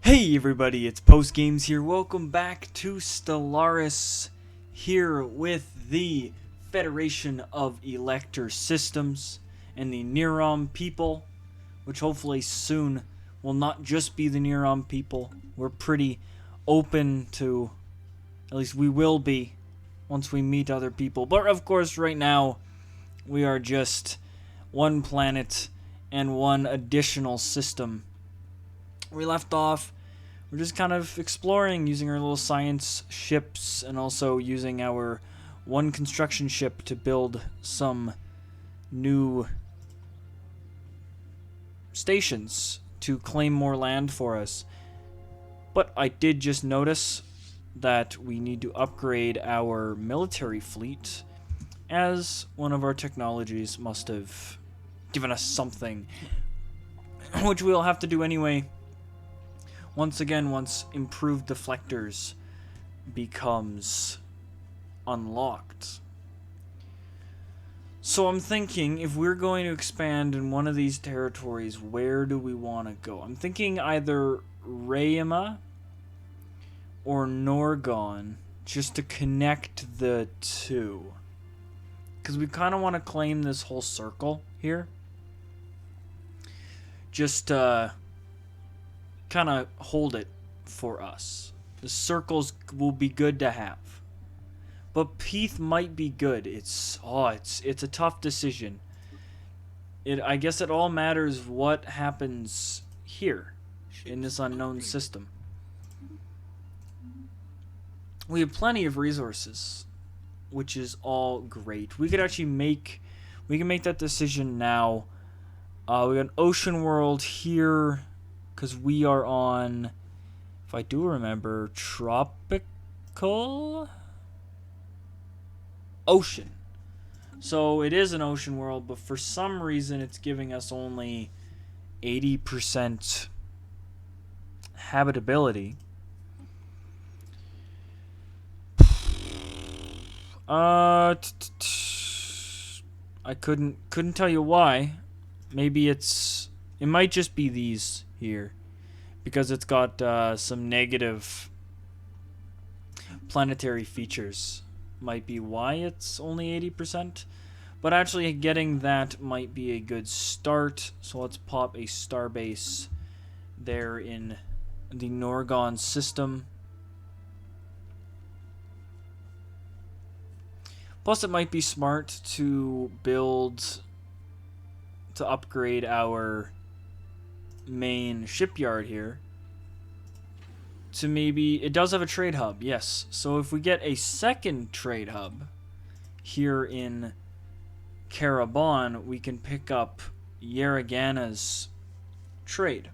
Hey everybody, it's Post Games here. Welcome back to Stellaris, here with the Federation of Elector Systems and the Neuron people, which hopefully soon will not just be the Neuron people. We're pretty open to, at least we will be, once we meet other people. But of course, right now, we are just one planet and one additional system. We left off, we're just kind of exploring using our little science ships and also using our one construction ship to build some new stations to claim more land for us. But I did just notice that we need to upgrade our military fleet, as one of our technologies must have given us something, which we'll have to do anyway. Once improved deflectors becomes unlocked. So I'm thinking, if we're going to expand in one of these territories, where do we want to go? I'm thinking either Rayama or Norgon, just to connect the two. Because we kind of want to claim this whole circle here. Just, kind of hold it for us. The circles will be good to have, but Peath might be good. It's a tough decision. I guess it all matters what happens here in this unknown system. We have plenty of resources, which is all great. We can make that decision now. We got an ocean world here, because we are on, if I do remember, tropical ocean. So it is an ocean world, but for some reason it's giving us only 80% habitability. I couldn't tell you why. Maybe it might just be these here, because it's got some negative planetary features. Might be why it's only 80%, but actually getting that might be a good start. So let's pop a starbase there in the Norgon system. Plus, it might be smart to upgrade our main shipyard here to maybe, it does have a trade hub, yes. So if we get a second trade hub here in Caraban, we can pick up Yaragana's trade.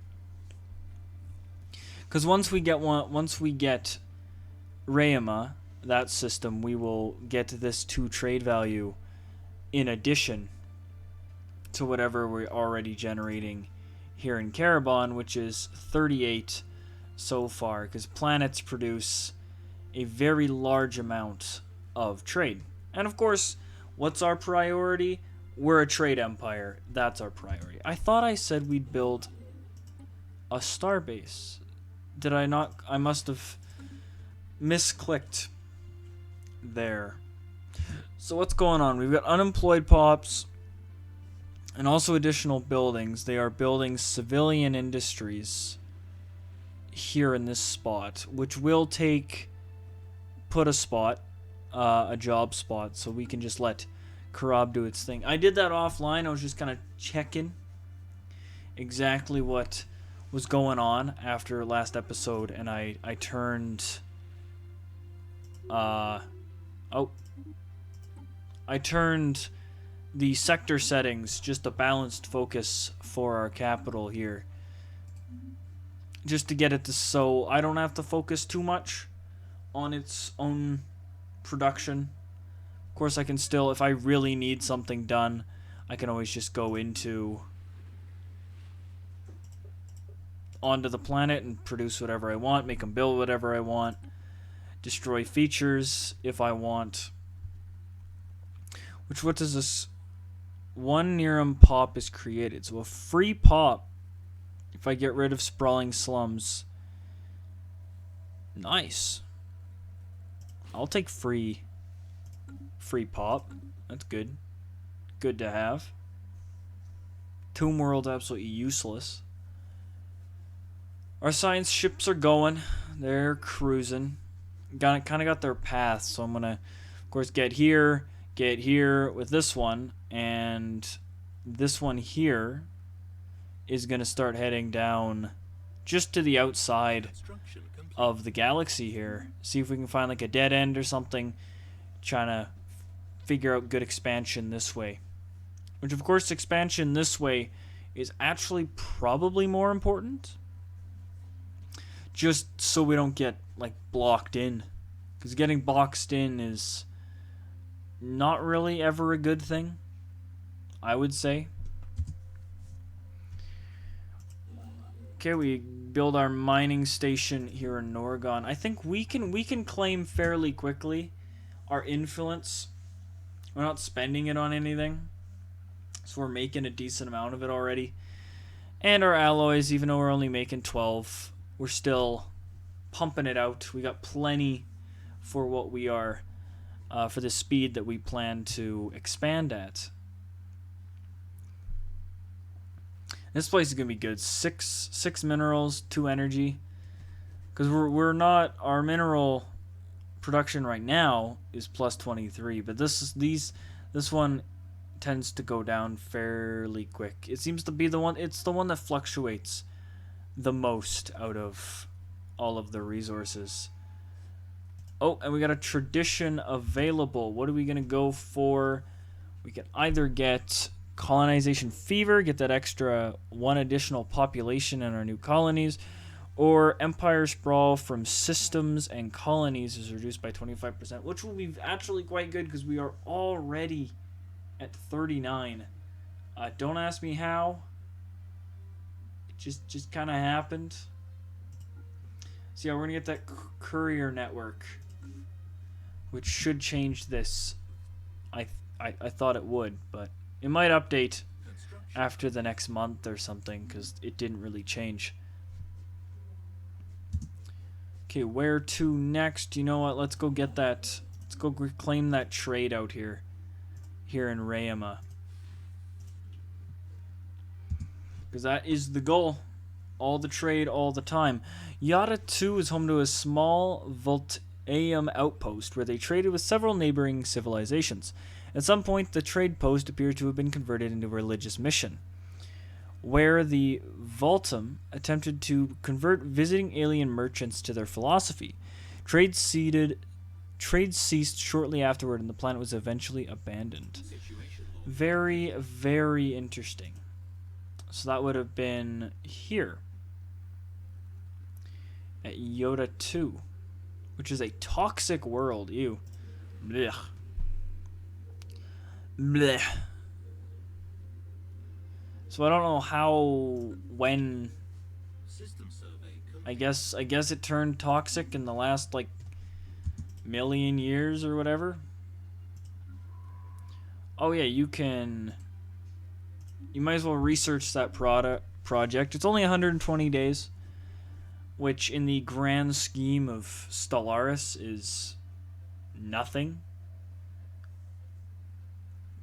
Because once we get Rayama, that system, we will get this 2 trade value in addition to whatever we're already generating here in Caraban, which is 38 so far, because planets produce a very large amount of trade. And of course, what's our priority? We're a trade empire. That's our priority. I thought I said we'd build a starbase. Did I not? I must have misclicked there. So what's going on? We've got unemployed pops and also additional buildings. They are building civilian industries here in this spot, which will put a job spot, so we can just let Karab do its thing. I did that offline. I was just kind of checking exactly what was going on after last episode, and I turned the sector settings just a balanced focus for our capital here, just to get it to so I don't have to focus too much on its own production. Of course, I can still, if I really need something done, I can always just go onto the planet and produce whatever I want, make them build whatever I want, destroy features if I want. What does this? 1 Nerum pop is created. So a free pop, if I get rid of sprawling slums, Nice. I'll take free pop. That's good. Good to have. Homeworld absolutely useless. Our science ships are going. They're cruising. Kind of got their path, so I'm gonna, of course, get here with this one, and this one here is gonna start heading down just to the outside of the galaxy here. See if we can find like a dead end or something. Trying to figure out good expansion this way. Which, of course, expansion this way is actually probably more important. Just so we don't get, like, blocked in. Because getting boxed in is not really ever a good thing, I would say. Okay, we build our mining station here in Norgon. I think we can claim fairly quickly our influence. We're not spending it on anything, so we're making a decent amount of it already. And our alloys, even though we're only making 12, we're still pumping it out. We got plenty for what we are, for the speed that we plan to expand at. This place is gonna be good. Six minerals, 2 energy, because we're not, our mineral production right now is plus 23, but this one tends to go down fairly quick. It seems to be the one, it's the one that fluctuates the most out of all of the resources. Oh, and we got a tradition available. What are we gonna go for? We can either get colonization fever, get that extra 1 additional population in our new colonies, or Empire Sprawl from systems and colonies is reduced by 25%, which will be actually quite good because we are already at 39. Don't ask me how. It just kind of happened. So yeah, we're gonna get that courier network, which should change this. I thought it would, but it might update after the next month or something because it didn't really change. Okay, where to next? You know what? Let's go get that. Let's go reclaim that trade out here in Rayama. Because that is the goal. All the trade, all the time. Yada 2 is home to a small Voltaeum outpost where they traded with several neighboring civilizations. At some point, the trade post appears to have been converted into a religious mission, where the Voltum attempted to convert visiting alien merchants to their philosophy. Trade ceased shortly afterward, and the planet was eventually abandoned. Very, very interesting. So that would have been here at Yoda 2, which is a toxic world. Ew. Blech. Blech. So I don't know how, when. I guess it turned toxic in the last like million years or whatever. Oh yeah, you might as well research that project. It's only 120 days, which in the grand scheme of Stellaris is nothing.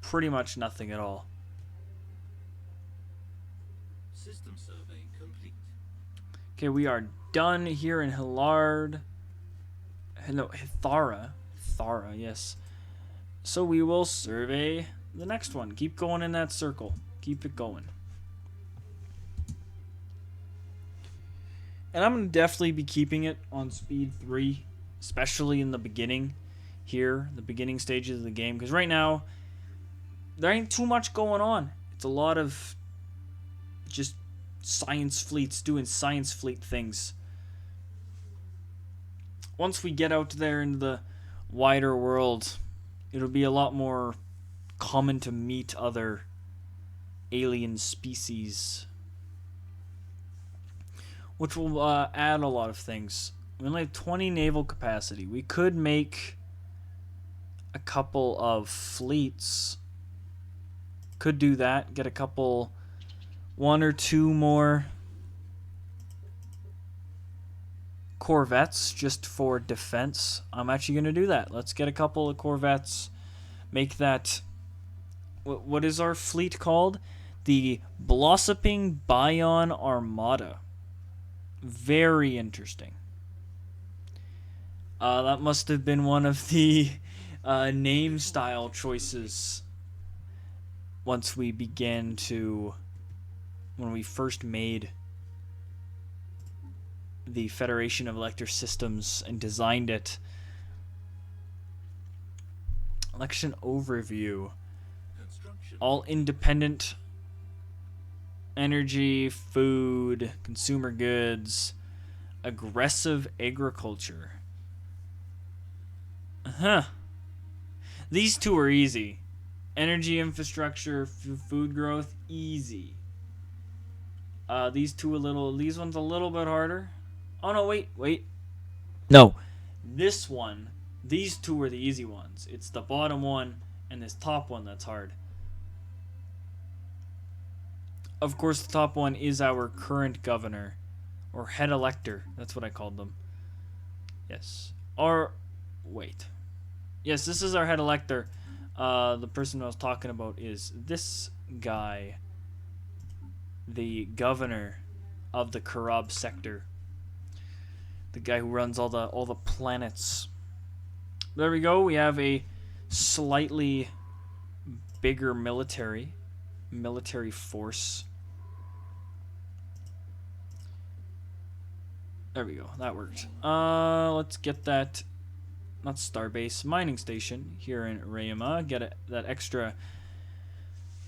Pretty much nothing at all. System survey complete. Okay, we are done here in Hillard. No, Thara, yes. So we will survey the next one. Keep going in that circle. Keep it going. And I'm going to definitely be keeping it on speed 3, especially in the beginning here, the beginning stages of the game. Because right now, there ain't too much going on. It's a lot of just science fleets doing science fleet things. Once we get out there into the wider world, it'll be a lot more common to meet other alien species, which will add a lot of things. We only have 20 naval capacity. We could make a couple of fleets. Could do that. Get a couple, 1 or 2 more corvettes just for defense, I'm actually going to do that. Let's get a couple of corvettes. Make that... What is our fleet called? The Blossoming Bion Armada. Very interesting. That must have been one of the name style choices once we began to... when we first made the Federation of Elector Systems and designed it. Election overview. All independent energy, food, consumer goods, aggressive agriculture. These two are easy. Energy infrastructure, food growth, easy. These ones a little bit harder. Oh no, wait. No. This one, these two are the easy ones. It's the bottom one and this top one that's hard. Of course, the top one is our current governor, or head elector. That's what I called them. Yes. Yes, this is our head elector. The person I was talking about is this guy, the governor of the Karab sector. The guy who runs all the planets. There we go. We have a slightly bigger military force. There we go. That worked. Let's get that, not starbase, mining station here in Rayama. Get that extra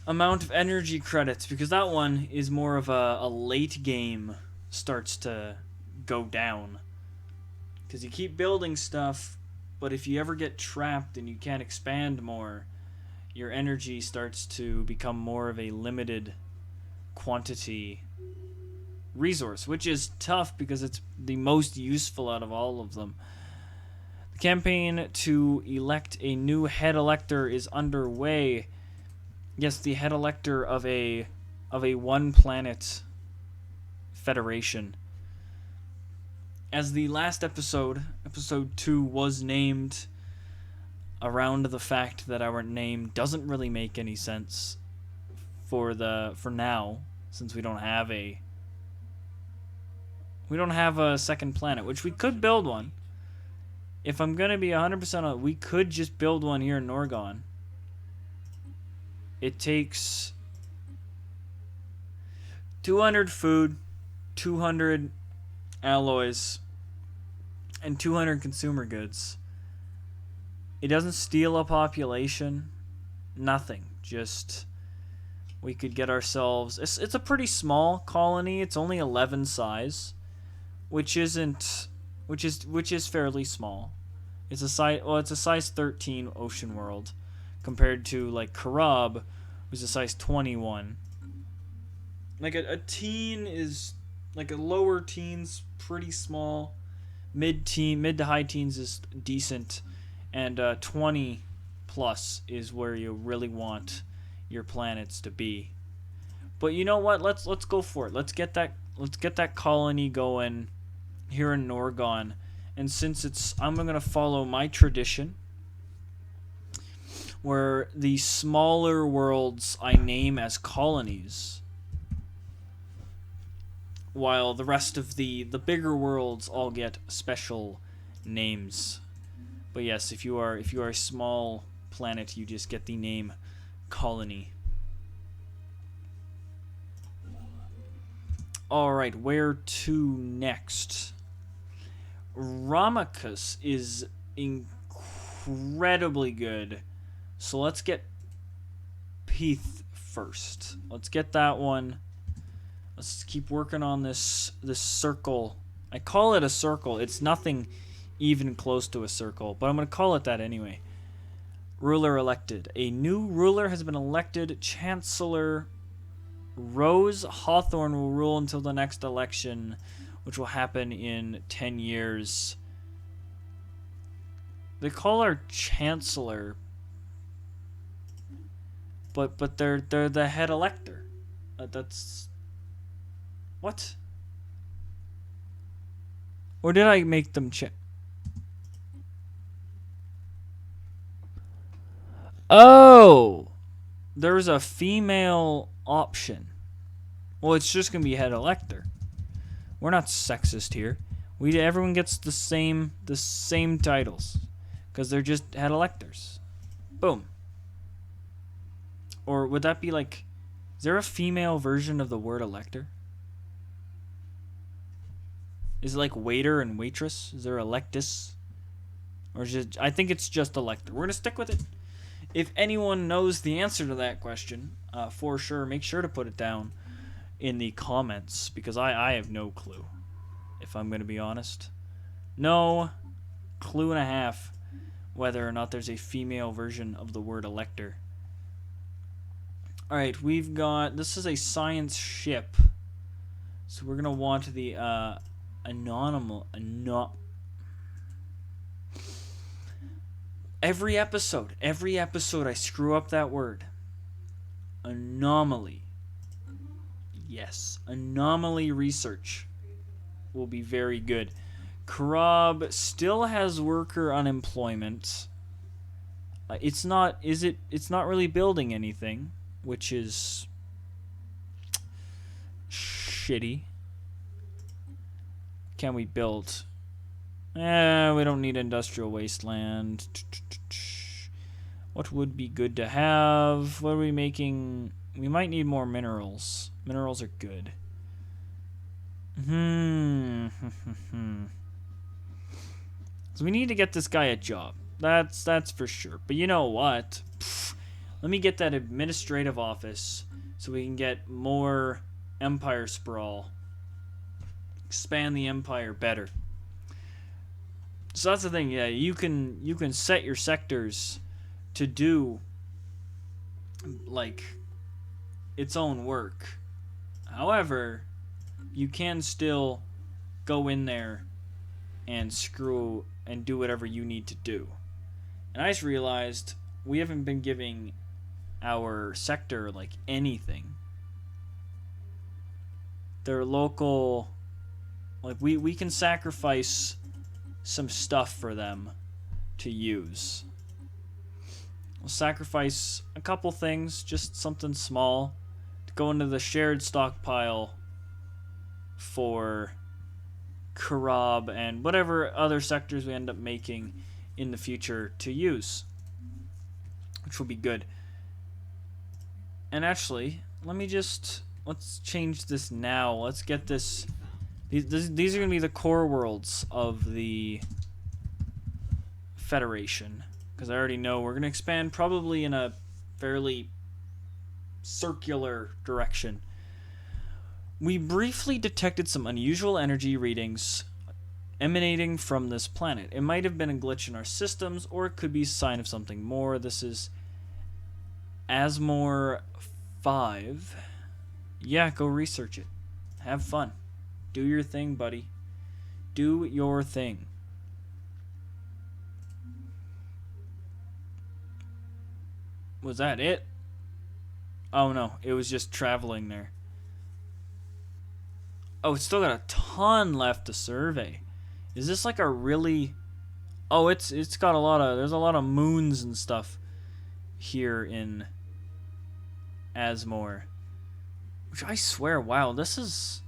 amount of energy credits, because that one is more of a late game starts to go down. Because you keep building stuff, but if you ever get trapped and you can't expand more, your energy starts to become more of a limited quantity resource, which is tough because it's the most useful out of all of them. The campaign to elect a new head elector is underway. Yes, the head elector of a one planet federation. As the last episode 2, was named around the fact that our name doesn't really make any sense for now, since we don't have a second planet, which we could build one. If I'm going to be 100% on it, we could just build one here in Norgon. It takes 200 food, 200 alloys, and 200 consumer goods. It doesn't steal a population. Nothing. Just... we could get ourselves... It's a pretty small colony. It's only 11 size. Which is fairly small. It's a size 13 ocean world, compared to like Karab, who's a size 21. Like a teen is like a lower teen's pretty small, mid to high teens is decent, and 20 plus is where you really want your planets to be. But you know what? Let's go for it. Let's get that colony going here in Norgon. And since I'm going to follow my tradition, where the smaller worlds I name as colonies, while the rest of the bigger worlds all get special names. But yes, if you are a small planet, you just get the name colony. Alright, where to next? Ramachus is incredibly good. So let's get Peeth first. Let's get that one. Let's keep working on this circle. I call it a circle. It's nothing even close to a circle, but I'm going to call it that anyway. Ruler elected. A new ruler has been elected. Chancellor Rose Hawthorne will rule until the next election, which will happen in 10 years. They call her Chancellor, but they're the head elector. That's... what? Or did I make them check? Oh! There's a female option. Well, it's just gonna be head elector. We're not sexist here. Everyone gets the same titles. Because they're just head electors. Boom. Or would that be like... Is there a female version of the word elector? Is it like waiter and waitress? Is there electus? Or is it... I think it's just elector. We're going to stick with it. If anyone knows the answer to that question, for sure, make sure to put it down in the comments. Because I have no clue. If I'm going to be honest. No clue and a half whether or not there's a female version of the word elector. Alright, we've got... This is a science ship. So we're going to want the Every episode I screw up that word. Anomaly. Yes, anomaly research will be very good. Karab still has worker unemployment. It's not really building anything, which is shitty. Can we build? We don't need industrial wasteland. What would be good to have? What are we making? We might need more minerals. Minerals are good. So we need to get this guy a job. That's for sure. But you know what? Let me get that administrative office so we can get more empire sprawl. Expand the empire better. So that's the thing. Yeah, you can set your sectors to do like its own work. However, you can still go in there and screw and do whatever you need to do. And I just realized we haven't been giving our sector like anything. Their local, like we can sacrifice some stuff for them to use. We'll sacrifice a couple things, just something small, to go into the shared stockpile for Karab and whatever other sectors we end up making in the future to use, which will be good. And actually, let's change this now. Let's get this. These are going to be the core worlds of the Federation, because I already know we're going to expand probably in a fairly circular direction. We briefly detected some unusual energy readings emanating from this planet. It might have been a glitch in our systems, or it could be a sign of something more. This is Asmore 5. Yeah, go research it. Have fun. Do your thing, buddy. Do your thing. Was that it? Oh no, it was just traveling there. Oh, it's still got a ton left to survey. Is this like a really... Oh, it's got a lot of... There's a lot of moons and stuff here in Asmore. Which I swear, wow, this is...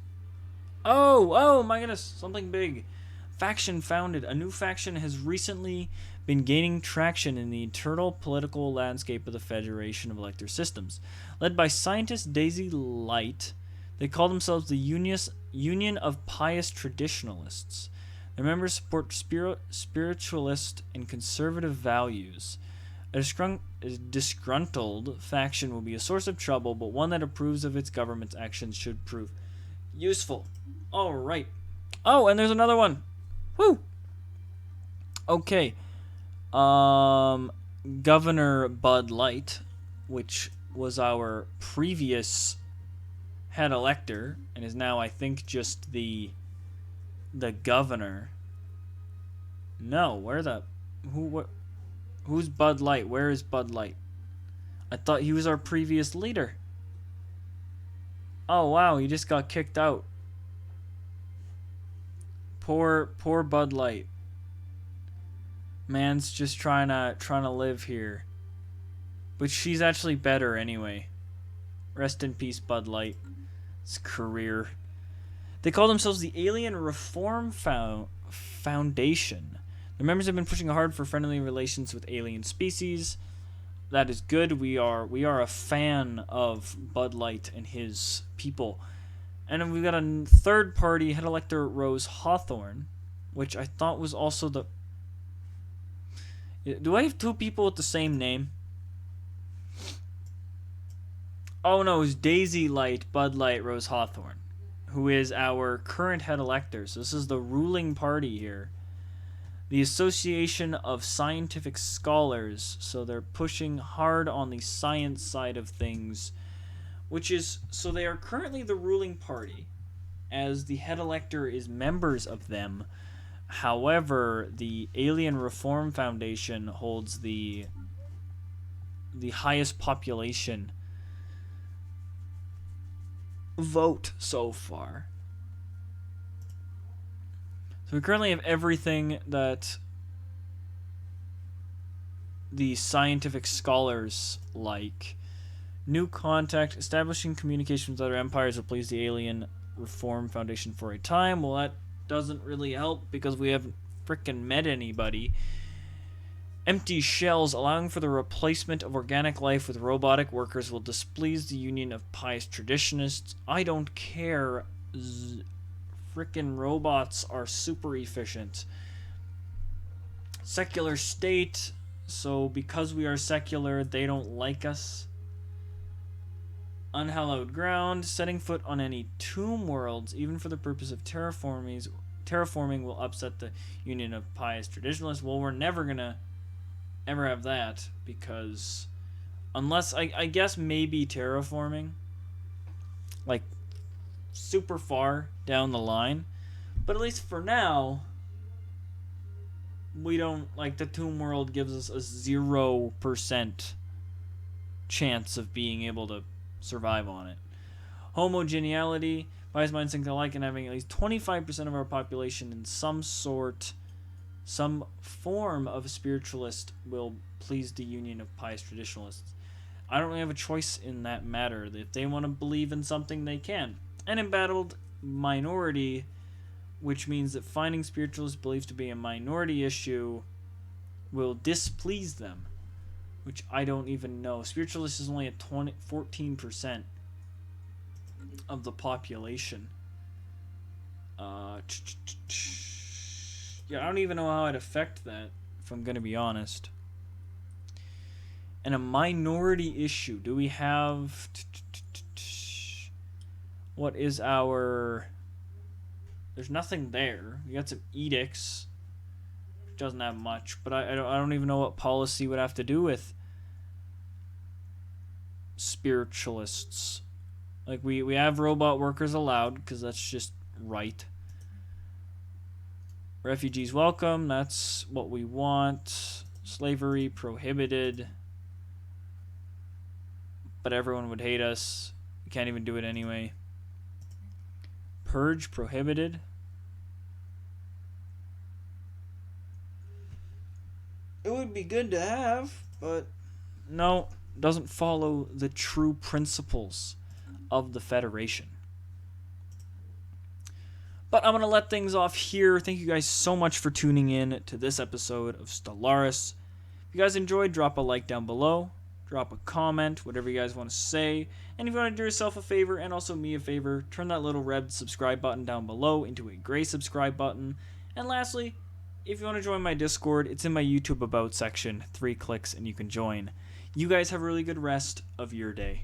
Oh my goodness, something big. Faction founded. A new faction has recently been gaining traction in the internal political landscape of the Federation of Elector Systems. Led by scientist Daisy Light, they call themselves the Union of Pious Traditionalists. Their members support spiritualist and conservative values. A disgruntled faction will be a source of trouble, but one that approves of its government's actions should prove useful. Alright. Oh, and there's another one. Woo! Okay. Governor Bud Light, which was our previous head elector, and is now, I think, just the governor. No, who's Bud Light? Where is Bud Light? I thought he was our previous leader. Oh wow, he just got kicked out. Poor Bud Light. Man's just trying to live here. But she's actually better anyway. Rest in peace, Bud Light. His career. They call themselves the Alien Reform Foundation. The members have been pushing hard for friendly relations with alien species. That is good. We are a fan of Bud Light and his people. And then we've got a third party, Head Elector Rose Hawthorne, which I thought was also the... Do I have two people with the same name? Oh no, it's Daisy Light, Bud Light, Rose Hawthorne, who is our current head elector. So this is the ruling party here. The Association of Scientific Scholars. So they're pushing hard on the science side of things, which is, so they are currently the ruling party, as the head elector is members of them. However, the Alien Reform Foundation holds the highest population vote so far. So we currently have everything that the scientific scholars like. New contact, establishing communication with other empires will please the Alien Reform Foundation for a time. Well, that doesn't really help because we haven't frickin' met anybody. Empty shells, allowing for the replacement of organic life with robotic workers, will displease the Union of Pious Traditionists. I don't care. Frickin' robots are super efficient. Secular state, so because we are secular, they don't like us. Unhallowed ground, setting foot on any tomb worlds, even for the purpose of terraforming, will upset the Union of Pious Traditionalists. Well, we're never gonna ever have that, because unless I guess maybe terraforming, like super far down the line, but at least for now we don't, like, the tomb world gives us a 0% chance of being able to survive on it. Homogeneity, bias minds think alike, and having at least 25% of our population in some form of spiritualist will please the Union of Pious Traditionalists. I don't really have a choice in that matter. If they want to believe in something, they can. An embattled minority, which means that finding spiritualist beliefs to be a minority issue will displease them, which I don't even know. Spiritualist is only at 14% of the population. Yeah, I don't even know how I'd affect that, if I'm going to be honest. And a minority issue. Do we have... What is our... There's nothing there. We got some edicts. Which doesn't have much. But I don't even know what policy would have to do with spiritualists. Like, we have robot workers allowed, because that's just right. Refugees welcome, that's what we want. Slavery prohibited. But everyone would hate us. We can't even do it anyway. Purge prohibited. It would be good to have, but no, doesn't follow the true principles of the Federation. But I'm going to let things off here. Thank you guys so much for tuning in to this episode of Stellaris. If you guys enjoyed, drop a like down below. Drop a comment, whatever you guys want to say. And if you want to do yourself a favor and also me a favor, turn that little red subscribe button down below into a gray subscribe button. And lastly, if you want to join my Discord, it's in my YouTube About section. 3 clicks and you can join. You guys have a really good rest of your day.